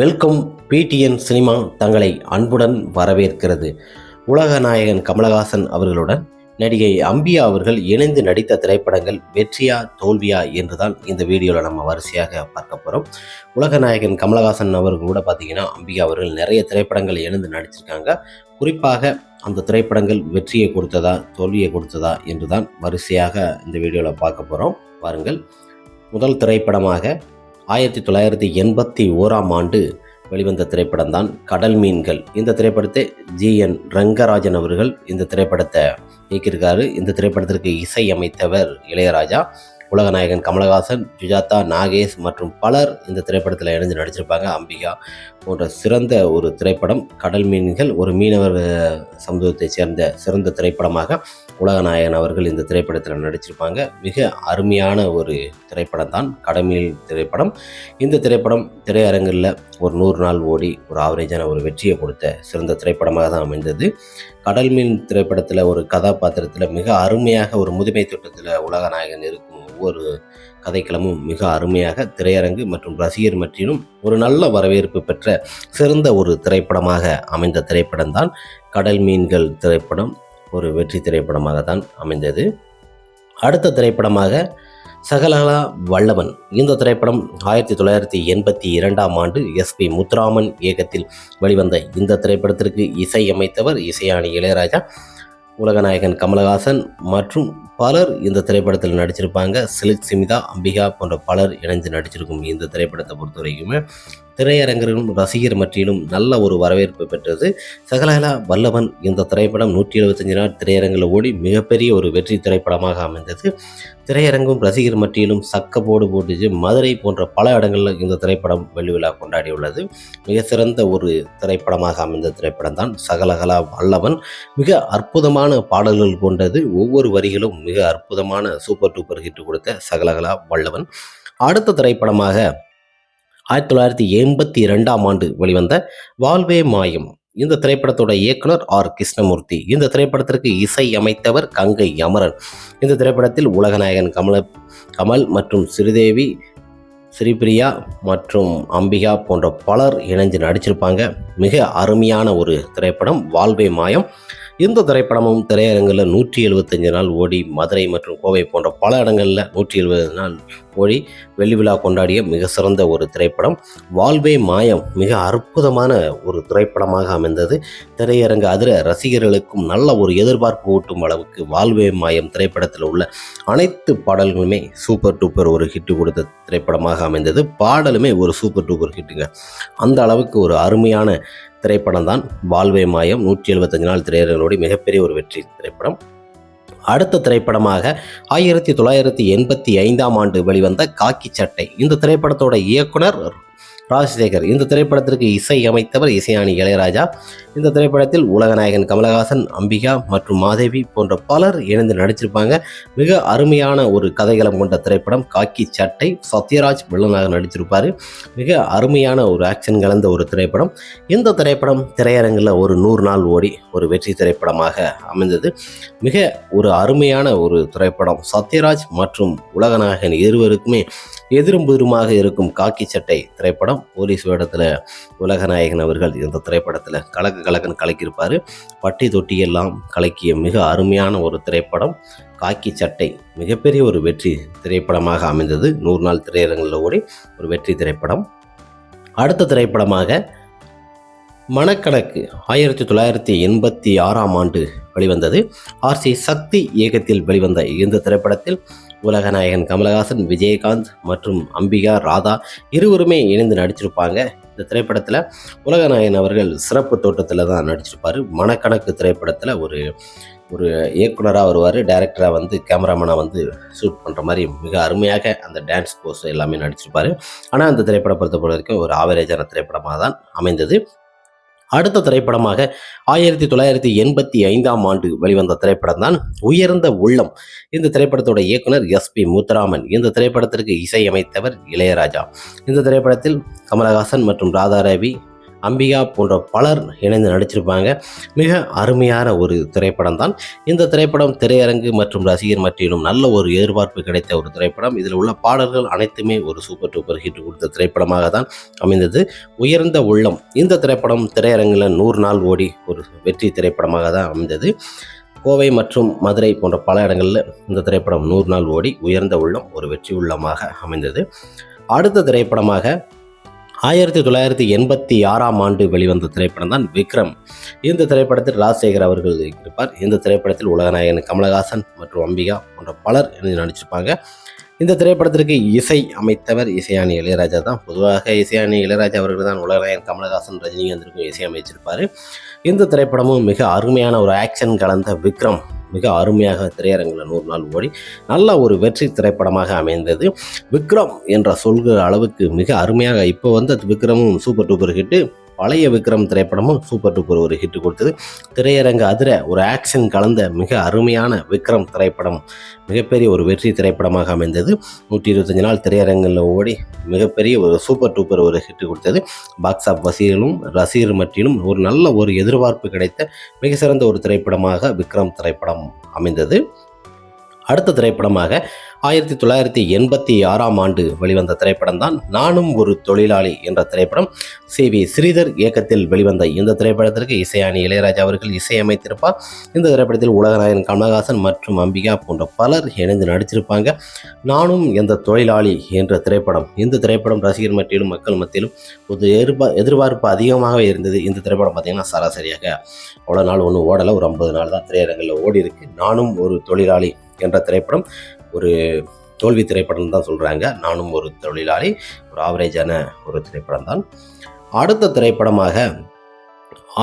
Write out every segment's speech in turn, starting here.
Welcome. PTN cinema தங்களை அன்புடன் வரவேற்கிறது. உலக நாயகன் கமலஹாசன் அவர்களுடன் நடிகை அம்பிகா அவர்கள் இணைந்து நடித்த திரைப்படங்கள் வெற்றியா தோல்வியா என்றுதான் இந்த வீடியோவில் நம்ம வரிசையாக பார்க்க போகிறோம். உலக நாயகன் கமலஹாசன் அவர்கள் கூட பார்த்தீங்கன்னா அம்பிகா அவர்கள் நிறைய திரைப்படங்கள் இணைந்து நடிச்சிருக்காங்க. குறிப்பாக அந்த திரைப்படங்கள் வெற்றியை கொடுத்ததா தோல்வியை கொடுத்ததா என்றுதான் வரிசையாக இந்த வீடியோவில் பார்க்க போகிறோம். வாருங்கள். முதல் திரைப்படமாக 1981 வெளிவந்த திரைப்படம் தான் கடல் மீன்கள். இந்த திரைப்படத்தை GN ரங்கராஜன் அவர்கள் இந்த திரைப்படத்தை இயக்கியிருக்காரு. இந்த திரைப்படத்திற்கு இசை அமைத்தவர் இளையராஜா. உலகநாயகன் கமலஹாசன், சுஜாதா, நாகேஷ் மற்றும் பலர் இந்த திரைப்படத்தில் இணைந்து நடிச்சிருப்பாங்க. அம்பிகா போன்ற சிறந்த ஒரு திரைப்படம் கடல் மீன்கள். ஒரு மீனவர் சமூகத்தை சேர்ந்த சிறந்த திரைப்படமாக உலகநாயகன் அவர்கள் இந்த திரைப்படத்தில் நடிச்சிருப்பாங்க. மிக அருமையான ஒரு திரைப்படம் தான் கடல் மீன் திரைப்படம். இந்த திரைப்படம் திரையரங்கில் ஒரு 100 நாள் ஓடி ஒரு ஆவரேஜான ஒரு வெற்றியை கொடுத்த சிறந்த திரைப்படமாக தான் அமைந்தது. கடல் மீன் திரைப்படத்தில் ஒரு கதாபாத்திரத்தில் மிக அருமையாக ஒரு முதுமை திட்டத்தில் உலகநாயகன் இருக்கும் ஒவ்வொரு கதைக்களமும் மிக அருமையாக திரையரங்கு மற்றும் ரசிகர் மற்றிலும் ஒரு நல்ல வரவேற்பு பெற்ற சிறந்த ஒரு திரைப்படமாக அமைந்த திரைப்படம் தான் கடல் மீன்கள் திரைப்படம். ஒரு வெற்றி திரைப்படமாக தான் அமைந்தது. அடுத்த திரைப்படமாக சகலகலா வல்லவன். இந்த திரைப்படம் 1982 SP முத்துராமன் இயக்கத்தில் வெளிவந்த இந்த திரைப்படத்திற்கு இசை அமைத்தவர் இசைஞானி இளையராஜா. உலகநாயகன் கமலஹாசன் மற்றும் பலர் இந்த திரைப்படத்தில் நடிச்சிருப்பாங்க. சில்க் சிமிதா, அம்பிகா போன்ற பலர் இணைந்து நடிச்சிருக்கும் இந்த திரைப்படத்தை பொறுத்த வரைக்குமே திரையரங்கிலும் ரசிகர் மற்றிலும் நல்ல ஒரு வரவேற்பு பெற்றது. சகலகலா வல்லவன் இந்த திரைப்படம் 175 நாள் திரையரங்கில் ஓடி மிகப்பெரிய ஒரு வெற்றி திரைப்படமாக அமைந்தது. திரையரங்கும் ரசிகர் மற்றிலும் சக்கப்போடு போட்டுச்சு. மதுரை போன்ற பல இடங்களில் இந்த திரைப்படம் வெள்ளி விழா கொண்டாடியுள்ளது. மிக சிறந்த ஒரு திரைப்படமாக அமைந்த திரைப்படம் தான் சகலகலா வல்லவன். மிக அற்புதமான பாடல்கள் கொண்டது. ஒவ்வொரு வரிகளும் மிக அற்புதமான சூப்பர் டூப்பர் ஹிட் கொடுத்த சகலகலா வல்லவன். அடுத்த திரைப்படமாக 1982 வெளிவந்த வாழ்வே மாயம். இந்த திரைப்படத்தோட இயக்குனர் R கிருஷ்ணமூர்த்தி. இந்த திரைப்படத்திற்கு இசை அமைத்தவர் கங்கை அமரன். இந்த திரைப்படத்தில் உலகநாயகன் கமல் மற்றும் ஸ்ரீதேவி, ஸ்ரீபிரியா மற்றும் அம்பிகா போன்ற பலர் இணைஞ்சு நடிச்சிருப்பாங்க. மிக அருமையான ஒரு திரைப்படம் வாழ்வே மாயம். இந்த திரைப்படமும் திரையரங்கில் 175 நாள் ஓடி மதுரை மற்றும் கோவை போன்ற பல இடங்களில் 170 நாள் ஓடி வெள்ளி விழா கொண்டாடிய மிக சிறந்த ஒரு திரைப்படம் வாழ்வே மாயம். மிக அற்புதமான ஒரு திரைப்படமாக அமைந்தது. திரையரங்கு அதிர ரசிகர்களுக்கும் நல்ல ஒரு எதிர்பார்ப்பு ஊட்டும் அளவுக்கு வாழ்வே மாயம் திரைப்படத்தில் உள்ள அனைத்து பாடல்களுமே சூப்பர் டூப்பர் ஒரு ஹிட்டு கொடுத்த திரைப்படமாக அமைந்தது. பாடலுமே ஒரு சூப்பர் டூப்பர் ஹிட்டுங்க. அந்த அளவுக்கு ஒரு அருமையான திரைப்படம் தான் வாழ்வே மாயம். 175 நாள் திரையரங்களோடு மிகப்பெரிய ஒரு வெற்றி திரைப்படம். அடுத்த திரைப்படமாக 1985 வெளிவந்த காக்கி சட்டை. இந்த திரைப்படத்தோட இயக்குனர் ராஜசேகர். இந்த திரைப்படத்திற்கு இசை அமைத்தவர் இசைஞானி இளையராஜா. இந்த திரைப்படத்தில் உலகநாயகன் கமலஹாசன், அம்பிகா மற்றும் மாதேவி போன்ற பலர் இணைந்து நடிச்சிருப்பாங்க. மிக அருமையான ஒரு கதைகளம் கொண்ட திரைப்படம் காக்கி சட்டை. சத்யராஜ் வில்லனாக நடிச்சிருப்பார். மிக அருமையான ஒரு ஆக்ஷன் கலந்த ஒரு திரைப்படம். இந்த திரைப்படம் திரையரங்கில் ஒரு 100 நாள் ஓடி ஒரு வெற்றி திரைப்படமாக அமைந்தது. மிக ஒரு அருமையான ஒரு திரைப்படம். சத்யராஜ் மற்றும் உலகநாயகன் இருவருக்குமே எதிரும் புதிருமாக இருக்கும் காக்கி சட்டை திரைப்படம். போலீஸ் வேடத்தில் உலகநாயகன் அவர்கள் இந்த திரைப்படத்தில் கலக்குன்னு கலக்கியிருப்பார். பட்டி தொட்டி எல்லாம் கலக்கிய மிக அருமையான ஒரு திரைப்படம் காக்கி சட்டை. மிகப்பெரிய ஒரு வெற்றி திரைப்படமாக அமைந்தது. 100 நாள் திரையரங்கில் ஓடி ஒரு வெற்றி திரைப்படம். அடுத்த திரைப்படமாக மனக்கணக்கு 1986 வெளிவந்தது. RC சக்தி இயக்கத்தில் வெளிவந்த இந்த திரைப்படத்தில் உலகநாயகன் கமலஹாசன், விஜயகாந்த் மற்றும் அம்பிகா, ராதா இருவருமே இணைந்து நடிச்சிருப்பாங்க. இந்த திரைப்படத்தில் உலகநாயகன் அவர்கள் சிறப்பு தோட்டத்தில் தான் நடிச்சிருப்பார். மனக்கணக்கு திரைப்படத்தில் ஒரு இயக்குனராக வருவார். டைரக்டராக வந்து கேமராமேனாக ஷூட் பண்ணுற மாதிரி மிக அருமையாக அந்த டான்ஸ் போஸ் எல்லாமே நடிச்சிருப்பார். ஆனால் அந்த திரைப்படம் பொறுத்த வரைக்கும் ஒரு ஆவரேஜான திரைப்படமாக தான் அமைந்தது. அடுத்த திரைப்படமாக 1985 வெளிவந்த திரைப்படம் தான் உயர்ந்த உள்ளம். இந்த திரைப்படத்தோட இயக்குனர் SP முத்துராமன். இந்த திரைப்படத்திற்கு இசை அமைத்தவர் இளையராஜா. இந்த திரைப்படத்தில் கமலஹாசன் மற்றும் ராதாரவி, அம்பிகா போன்ற பலர் இணைந்து நடிச்சிருப்பாங்க. மிக அருமையான ஒரு திரைப்படம் தான் இந்த திரைப்படம். திரையரங்கு மற்றும் ரசிகர் மத்தியிலும் நல்ல ஒரு எதிர்பார்ப்பு கிடைத்த ஒரு திரைப்படம். இதில் உள்ள பாடல்கள் அனைத்துமே ஒரு சூப்பர் டூப்பர் ஹிட் கொடுத்த திரைப்படமாக தான் அமைந்தது. உயர்ந்த உள்ளம் இந்த திரைப்படம் திரையரங்கில் 100 நாள் ஓடி ஒரு வெற்றி திரைப்படமாக தான் அமைந்தது. கோவை மற்றும் மதுரை போன்ற பல இடங்களில் இந்த திரைப்படம் 100 நாள் ஓடி உயர்ந்த உள்ளம் ஒரு வெற்றி உள்ளமாக அமைந்தது. அடுத்த திரைப்படமாக 1986 வெளிவந்த திரைப்படம் தான் விக்ரம். இந்த திரைப்படத்தில் ராஜசேகர் அவர்கள் இருப்பார். இந்த திரைப்படத்தில் உலகநாயகன் கமலஹாசன் மற்றும் அம்பிகா போன்ற பலர் நடிச்சிருப்பாங்க. இந்த திரைப்படத்திற்கு இசை அமைத்தவர் இசையானி இளையராஜா தான். பொதுவாக இசையானி இளையராஜா அவர்கள் தான் உலகநாயகன் கமலஹாசன் ரஜினிகாந்திற்கும் இசை அமைச்சிருப்பார். இந்த திரைப்படமும் மிக அருமையான ஒரு ஆக்ஷன் கலந்த விக்ரம் மிக அருமையாக திரையரங்கில் 100 நாள் ஓடி நல்ல ஒரு வெற்றி திரைப்படமாக அமைந்தது. விக்ரம் என்ற சொல்கிற அளவுக்கு மிக அருமையாக இப்போ வந்த விக்ரமும் சூப்பர் டூப்பர் ஹிட்டு. பழைய விக்ரம் திரைப்படமும் சூப்பர் டூப்பர் ஒரு ஹிட் கொடுத்தது. திரையரங்கு அதிர ஒரு ஆக்ஷன் கலந்த மிக அருமையான விக்ரம் திரைப்படம் மிகப்பெரிய ஒரு வெற்றி திரைப்படமாக அமைந்தது. 125 நாள் திரையரங்கில் ஓடி மிகப்பெரிய ஒரு சூப்பர் டூப்பர் ஒரு ஹிட் கொடுத்தது. பாக்ஸ் ஆஃப் வசீலும் ரசிகர் மத்தியிலும் ஒரு நல்ல ஒரு எதிர்பார்ப்பு கிடைத்த மிக சிறந்த ஒரு திரைப்படமாக விக்ரம் திரைப்படம் அமைந்தது. அடுத்த திரைப்படமாக 1986 வெளிவந்த திரைப்படம் தான் நானும் ஒரு தொழிலாளி என்ற திரைப்படம். சி.வி. ஸ்ரீதர் இயக்கத்தில் வெளிவந்த இந்த திரைப்படத்திற்கு இசையானி இளையராஜா அவர்கள் இசையமைத்திருப்பார். இந்த திரைப்படத்தில் உலகநாயகன் கமலஹாசன் மற்றும் அம்பிகா போன்ற பலர் இணைந்து நடிச்சிருப்பாங்க. நானும் எந்த தொழிலாளி என்ற திரைப்படம் இந்த திரைப்படம் ரசிகர் மத்தியிலும் மக்கள் மத்தியிலும் ஒரு எதிர்பார்ப்பு அதிகமாகவே இருந்தது. இந்த திரைப்படம் பார்த்திங்கன்னா சராசரியாக அவ்வளோ நாள் ஒன்றும் ஓடலை, ஒரு 50 நாள் தான் திரையரங்கில் ஓடி இருக்கு. நானும் ஒரு தொழிலாளி என்ற திரைப்படம் ஒரு தோல்வி திரைப்படம் தான் சொல்கிறாங்க. நானும் ஒரு தொழிலாளி ஒரு ஆவரேஜான ஒரு திரைப்படம் தான். அடுத்த திரைப்படமாக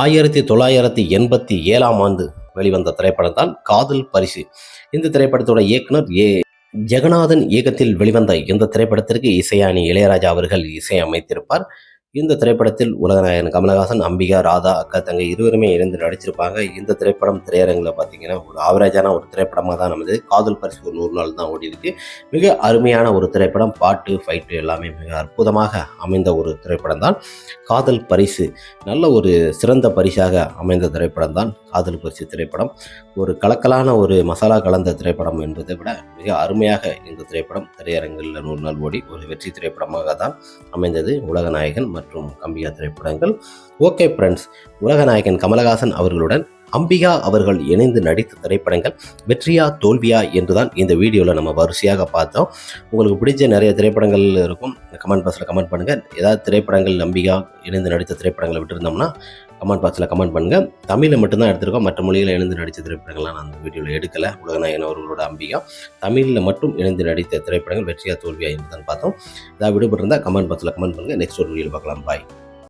1987 வெளிவந்த திரைப்படம் தான் காதல் பரிசு. இந்த திரைப்படத்தோட இயக்குனர் ஜெகநாதன் இயக்கத்தில் வெளிவந்த இந்த திரைப்படத்திற்கு இசையானி இளையராஜா அவர்கள் இசை அமைத்திருப்பார். இந்த திரைப்படத்தில் உலகநாயகன் கமலஹாசன், அம்பிகா, ராதா அக்கா தங்கை இருவருமே இணைந்து நடிச்சிருப்பாங்க. இந்த திரைப்படம் திரையரங்கில் பார்த்தீங்கன்னா ஒரு ஆவரேஜான ஒரு திரைப்படமாக தான் நமது. காதல் பரிசு ஒரு 100 நாள் தான் ஓடி இருக்கு. மிக அருமையான ஒரு திரைப்படம். பாட்டு ஃபைட்டு எல்லாமே மிக அற்புதமாக அமைந்த ஒரு திரைப்படம் தான் காதல் பரிசு. நல்ல ஒரு சிறந்த பரிசாக அமைந்த திரைப்படம் தான் காதல் பரிசு திரைப்படம். ஒரு கலக்கலான ஒரு மசாலா கலந்த திரைப்படம் என்பதை விட மிக அருமையாக இந்த திரைப்படம் திரையரங்கில் 100 நாள் ஓடி ஒரு வெற்றி திரைப்படமாக தான் அமைந்தது. உலகநாயகன் மற்றும் அம்பிகா திரைப்படங்கள். ஓகே ஃப்ரெண்ட்ஸ், உலகநாயகன் கமலஹாசன் அவர்களுடன் அம்பிகா அவர்கள் இணைந்து நடித்த திரைப்படங்கள் வெற்றியா தோல்வியா என்றுதான் இந்த வீடியோவில் நம்ம வரிசையாக பார்த்தோம். உங்களுக்கு பிடிச்ச நிறைய திரைப்படங்கள் இருக்கும், கமெண்ட் பாக்ஸில் கமெண்ட் பண்ணுங்கள். ஏதாவது திரைப்படங்கள் அம்பிகா இணைந்து நடித்த திரைப்படங்களை விட்டுருந்தோம்னா கமெண்ட் பாக்ஸில் கமெண்ட் பண்ணுங்கள். தமிழில் மட்டும்தான் எடுத்திருக்கோம், மற்ற மொழியில் இணைந்து நடித்த திரைப்படங்கள்லாம் நான் அந்த வீடியோவில் எடுக்கலை. உலகநாயகன் அவர்களோட அம்பிகா தமிழில் மட்டும் இணைந்து நடித்த திரைப்படங்கள் வெற்றியா தோல்வியா என்று தான் பார்த்தோம். ஏதாவது விடுபட்டிருந்தால் கமெண்ட் பாக்ஸில் கமெண்ட் பண்ணுங்கள். நெக்ஸ்ட் ஒரு வீடியோவில் பார்க்கலாம். பாய்.